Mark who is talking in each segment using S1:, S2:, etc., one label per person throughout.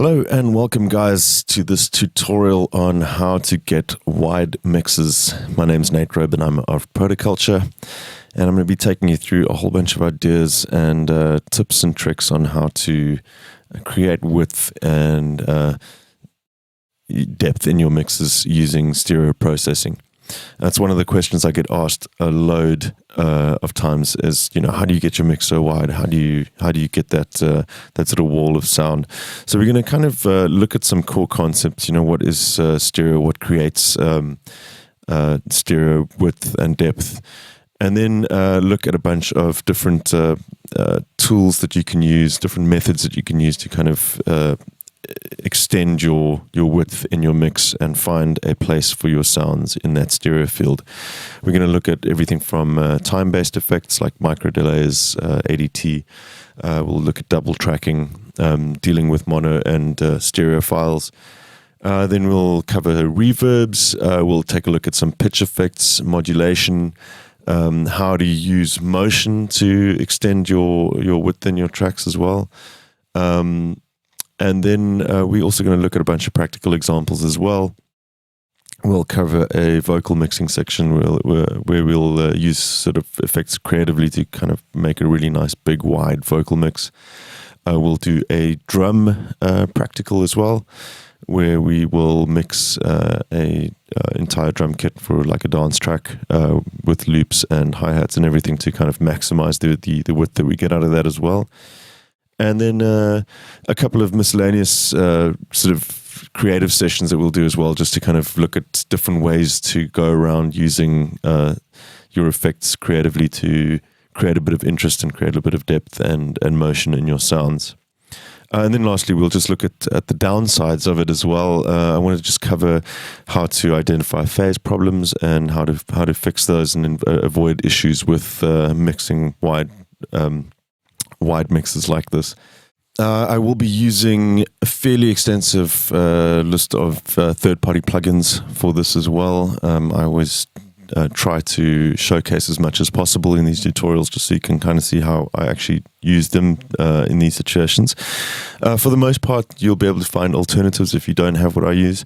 S1: Hello and welcome guys to this tutorial on how to get wide mixes. My name's Nate Robin, I'm of Protoculture, and I'm going to be taking you through a whole bunch of ideas and tips and tricks on how to create width and depth in your mixes using stereo processing. That's one of the questions I get asked a load of times is, how do you get your mix so wide? How do you get that sort of wall of sound? So we're going to kind of look at some core concepts. What is stereo? What creates stereo width and depth? And then look at a bunch of different tools that you can use, different methods that you can use to kind of extend your width in your mix and find a place for your sounds in that stereo field. We're going to look at everything from time-based effects like micro delays, ADT. We'll look at double tracking, dealing with mono and stereo files. Then we'll cover reverbs. We'll take a look at some pitch effects, modulation, how to use motion to extend your width in your tracks as well. And then we're also going to look at a bunch of practical examples as well. We'll cover a vocal mixing section where we'll use sort of effects creatively to kind of make a really nice big wide vocal mix. We'll do a drum practical as well, where we will mix a entire drum kit for like a dance track with loops and hi-hats and everything to kind of maximize the width that we get out of that as well. And then a couple of miscellaneous sort of creative sessions that we'll do as well, just to kind of look at different ways to go around using your effects creatively to create a bit of interest and create a bit of depth and motion in your sounds. And then lastly, we'll just look at the downsides of it as well. I want to just cover how to identify phase problems and how to fix those and avoid issues with mixing wide mixes like this. I will be using a fairly extensive list of third-party plugins for this as well. I always try to showcase as much as possible in these tutorials just so you can kind of see how I actually use them in these situations. For the most part, you'll be able to find alternatives if you don't have what I use.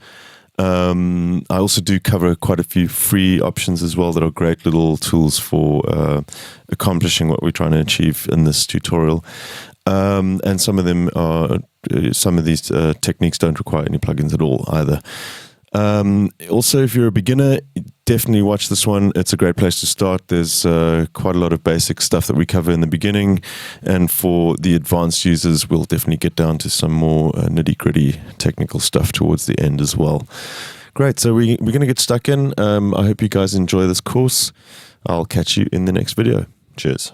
S1: I also do cover quite a few free options as well that are great little tools for accomplishing what we're trying to achieve in this tutorial. And some of these techniques don't require any plugins at all either. Also, if you're a beginner, definitely watch this one. It's a great place to start. There's quite a lot of basic stuff that we cover in the beginning, and for the advanced users, we'll definitely get down to some more nitty-gritty technical stuff towards the end as well. Great, so we're going to get stuck in. I hope you guys enjoy this course. I'll catch you in the next video. Cheers.